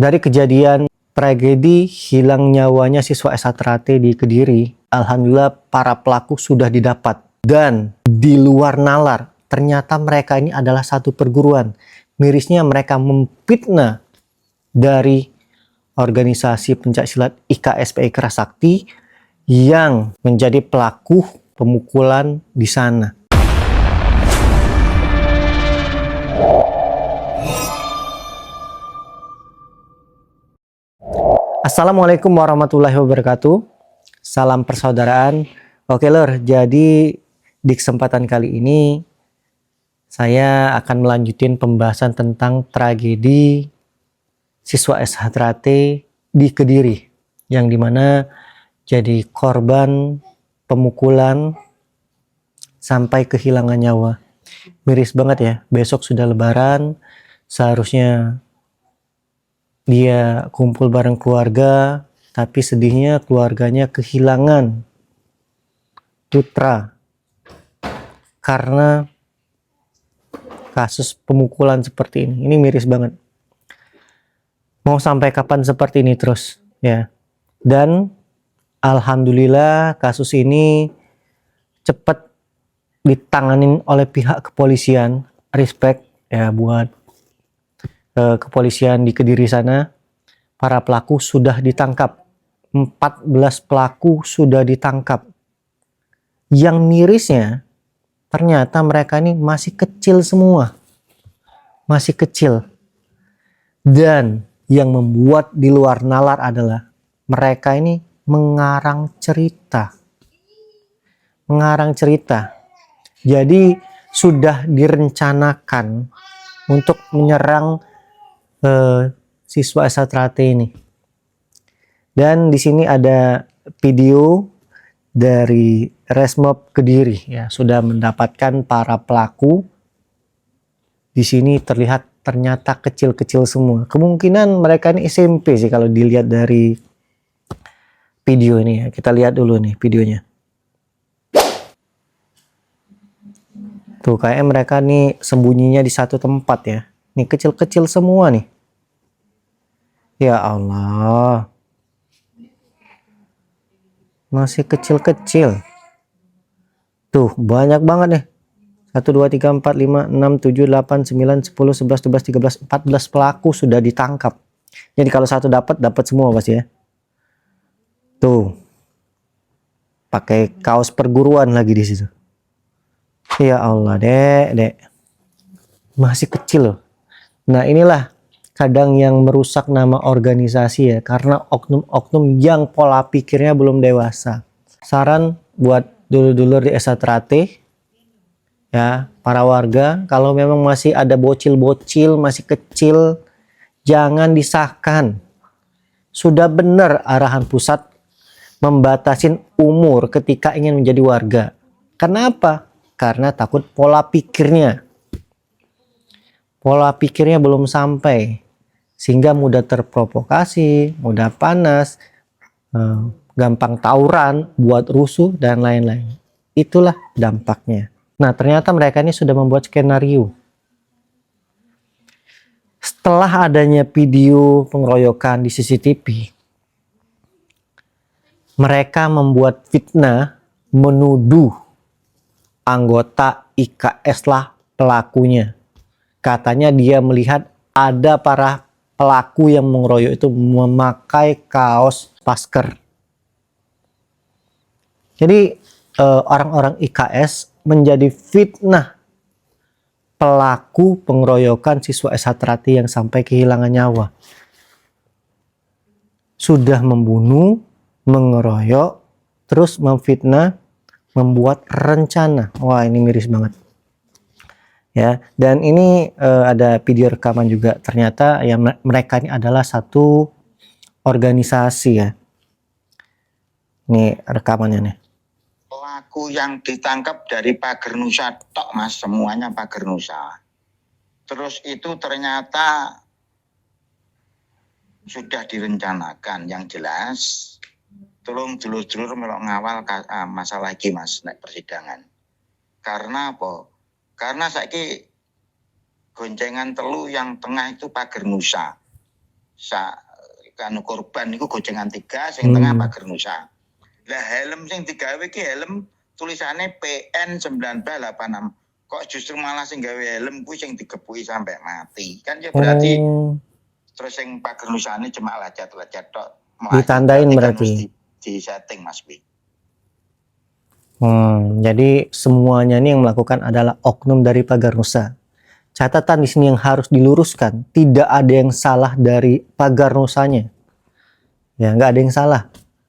Dari kejadian tragedi hilang nyawanya siswa S1 di Kediri, alhamdulillah para pelaku sudah didapat. Dan di luar nalar, ternyata mereka ini adalah satu perguruan. Mirisnya mereka memfitnah dari organisasi pencaksilat IKSPI Kerasakti yang menjadi pelaku pemukulan di sana. Assalamualaikum warahmatullahi wabarakatuh. Salam persaudaraan. Oke lor, jadi di kesempatan kali ini saya akan melanjutin pembahasan tentang tragedi siswa S1 di Kediri yang dimana jadi korban pemukulan sampai kehilangan nyawa. Miris banget ya, besok sudah lebaran, seharusnya dia kumpul bareng keluarga, tapi sedihnya keluarganya kehilangan putra karena kasus pemukulan seperti ini. Ini miris banget. Mau sampai kapan seperti ini terus ya? Dan alhamdulillah kasus ini cepat ditanganin oleh pihak kepolisian. Respect ya buat kepolisian di Kediri sana. Para pelaku sudah ditangkap. 14 pelaku sudah ditangkap. Yang mirisnya ternyata mereka ini masih kecil semua. Masih kecil. Dan yang membuat di luar nalar adalah mereka ini mengarang cerita. Mengarang cerita. Jadi sudah direncanakan untuk menyerang siswa S1 ini. Dan di sini ada video dari Resmob Kediri ya, sudah mendapatkan para pelaku. Di sini terlihat ternyata kecil-kecil semua. Kemungkinan mereka ini SMP sih kalau dilihat dari video ini ya. Kita lihat dulu nih videonya. Tuh kayaknya mereka nih sembunyinya di satu tempat ya. Nih kecil-kecil semua nih. Ya Allah. Masih kecil-kecil. Tuh banyak banget nih. 1, 2, 3, 4, 5, 6, 7, 8, 9, 10, 11, 12, 13, 14 pelaku sudah ditangkap. Jadi kalau satu dapat semua pasti ya. Tuh. Pakai kaos perguruan lagi di situ. Ya Allah, Dek. Masih kecil loh. Nah, inilah kadang yang merusak nama organisasi ya, karena oknum-oknum yang pola pikirnya belum dewasa. Saran buat dulur-dulur di S1 ya, para warga, kalau memang masih ada bocil-bocil, masih kecil, jangan disahkan. Sudah benar arahan pusat membatasin umur ketika ingin menjadi warga. Kenapa? Karena takut pola pikirnya. Pola pikirnya belum sampai. Sehingga mudah terprovokasi, mudah panas, gampang tawuran, buat rusuh, dan lain-lain. Itulah dampaknya. Nah, ternyata mereka ini sudah membuat skenario. Setelah adanya video pengeroyokan di CCTV, mereka membuat fitnah menuduh anggota IKS lah pelakunya. Katanya dia melihat ada para pelaku yang mengeroyok itu memakai kaos masker. Jadi orang-orang IKS menjadi fitnah pelaku pengeroyokan siswa S1 yang sampai kehilangan nyawa. Sudah membunuh, mengeroyok, terus memfitnah, membuat rencana. Wah, ini miris banget. Ya, dan ini ada video rekaman juga. Ternyata ya mereka ini adalah satu organisasi ya. Ini rekamannya nih. Pelaku yang ditangkap dari Pager Nusa tok mas, semuanya Pager Nusa. Terus itu ternyata sudah direncanakan. Yang jelas tolong dulur-dulur melok ngawal masalah iki mas nek persidangan. Karena apa? Karena saiki goncengan telu yang tengah itu Pager Nusa. kan korban niku gocengan 3, sing tengah Hmm. pager Nusa. Lah helm sing digawe ki helm tulisannya PN 1986. Kok justru malah sing gawe helm kuwi sing digepuki sampai mati. Kan ya berarti Oh, terus sing pager Nusane cuma lajat-lajat tok. ditandain Kan berarti. mesti di setting Mas Bi. Jadi semuanya ini yang melakukan adalah oknum dari Pagar Nusa. Catatan di sini yang harus diluruskan, tidak ada yang salah dari Pagar Nusanya. Ya, nggak ada yang salah.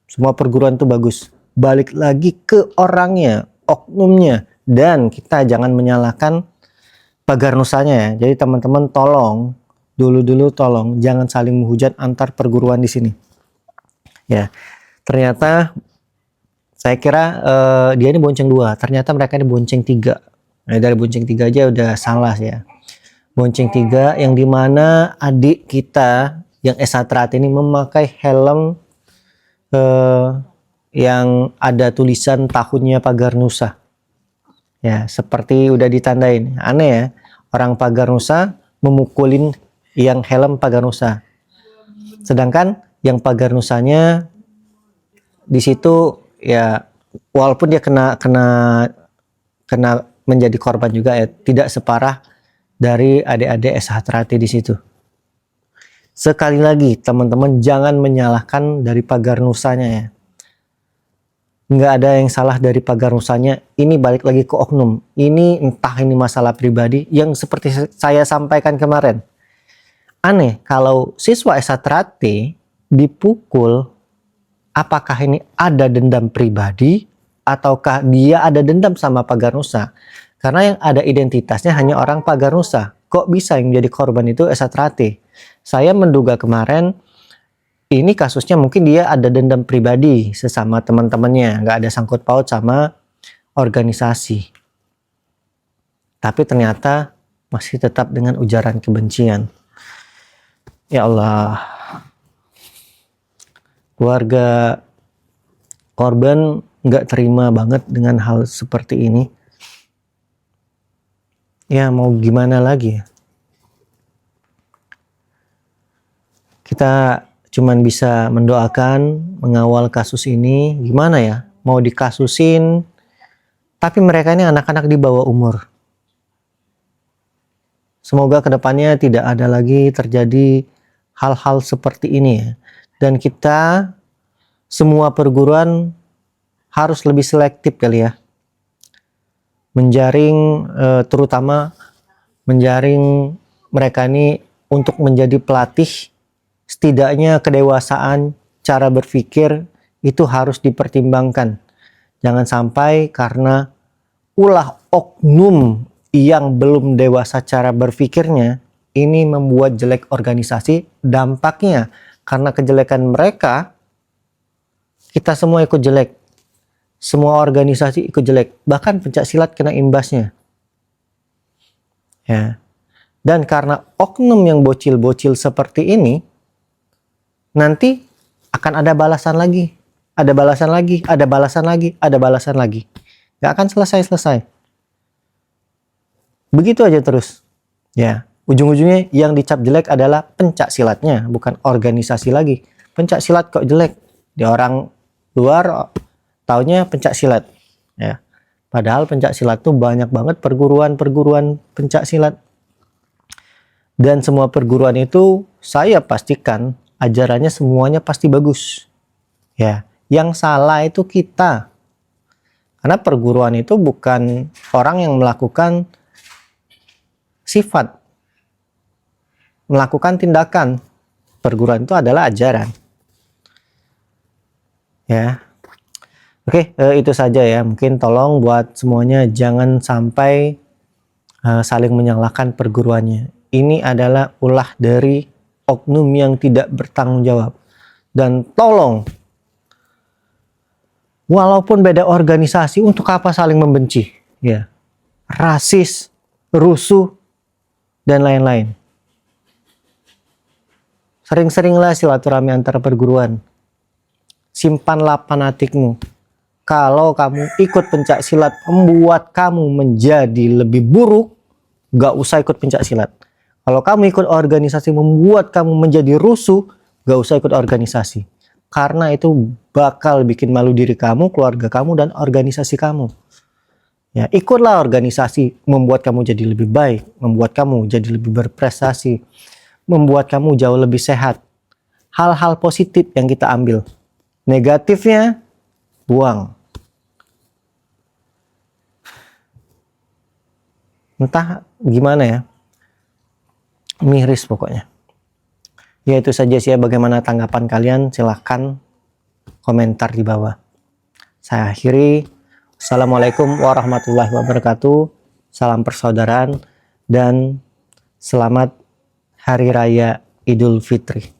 Semua perguruan itu bagus. Balik lagi ke orangnya, oknumnya, dan kita jangan menyalahkan Pagar Nusanya ya. Jadi teman-teman tolong, dulu tolong jangan saling menghujat antar perguruan di sini. Ya, ternyata saya kira dia ini bonceng 2, ternyata mereka ini bonceng 3. Nah, dari bonceng 3 aja udah salah ya. Bonceng 3 yang dimana adik kita yang S1 ini memakai helm yang ada tulisan tahunnya Pagar Nusa. Ya, seperti udah ditandain. Aneh ya, orang Pagar Nusa memukulin yang helm Pagar Nusa. Sedangkan yang Pagar Nusanya di situ ya, walaupun dia kena menjadi korban juga ya, tidak separah dari adik-adik S1 di situ. Sekali lagi teman-teman jangan menyalahkan dari Pagar Nusanya ya. Nggak ada yang salah dari Pagar Nusanya. Ini balik lagi ke oknum. Ini entah ini masalah pribadi yang seperti saya sampaikan kemarin. Aneh kalau siswa S1 dipukul, apakah ini ada dendam pribadi ataukah dia ada dendam sama Pagar Nusa? Karena yang ada identitasnya hanya orang Pagar Nusa. Kok bisa yang menjadi korban itu S1? Saya menduga kemarin ini kasusnya mungkin dia ada dendam pribadi sesama teman-temannya, nggak ada sangkut paut sama organisasi. Tapi ternyata masih tetap dengan ujaran kebencian. Ya Allah. Keluarga korban nggak terima banget dengan hal seperti ini. Ya mau gimana lagi ya. Kita cuman bisa mendoakan mengawal kasus ini. Gimana ya, mau dikasusin tapi mereka ini anak-anak di bawah umur. Semoga kedepannya tidak ada lagi terjadi hal-hal seperti ini ya. Dan kita semua perguruan harus lebih selektif kali ya. Menjaring terutama menjaring mereka ini untuk menjadi pelatih. Setidaknya kedewasaan cara berpikir itu harus dipertimbangkan. Jangan sampai karena ulah oknum yang belum dewasa cara berpikirnya ini membuat jelek organisasi. Dampaknya karena kejelekan mereka, kita semua ikut jelek. Semua organisasi ikut jelek. Bahkan pencak silat kena imbasnya. Ya. Dan karena oknum yang bocil-bocil seperti ini, nanti akan ada balasan lagi. Ada balasan lagi, ada balasan lagi, ada balasan lagi. Gak akan selesai-selesai. Begitu aja terus. Ya. Ujung-ujungnya yang dicap jelek adalah pencak silatnya, bukan organisasi lagi. Pencak silat kok jelek? Di orang luar taunya pencak silat. Ya. Padahal pencak silat tuh banyak banget perguruan-perguruan pencak silat. Dan semua perguruan itu saya pastikan ajarannya semuanya pasti bagus. Ya, yang salah itu kita. Karena perguruan itu bukan orang yang melakukan sifat, melakukan tindakan. Perguruan itu adalah ajaran. Ya. Oke, itu saja ya. Mungkin tolong buat semuanya jangan sampai saling menyalahkan perguruannya. Ini adalah ulah dari oknum yang tidak bertanggung jawab. Dan tolong, walaupun beda organisasi, untuk apa saling membenci? Ya, rasis, rusuh, dan lain-lain. Sering-seringlah silaturahmi antara perguruan. Simpanlah fanatikmu. Kalau kamu ikut pencak silat membuat kamu menjadi lebih buruk, gak usah ikut pencak silat. Kalau kamu ikut organisasi membuat kamu menjadi rusuh, gak usah ikut organisasi. Karena itu bakal bikin malu diri kamu, keluarga kamu, dan organisasi kamu. Ya, ikutlah organisasi membuat kamu jadi lebih baik, membuat kamu jadi lebih berprestasi, membuat kamu jauh lebih sehat. Hal-hal positif yang kita ambil. Negatifnya, buang. Entah gimana ya. Miris pokoknya. Ya itu saja sih ya, bagaimana tanggapan kalian, silahkan komentar di bawah. Saya akhiri. Assalamualaikum warahmatullahi wabarakatuh. Salam persaudaraan dan selamat Hari Raya Idul Fitri.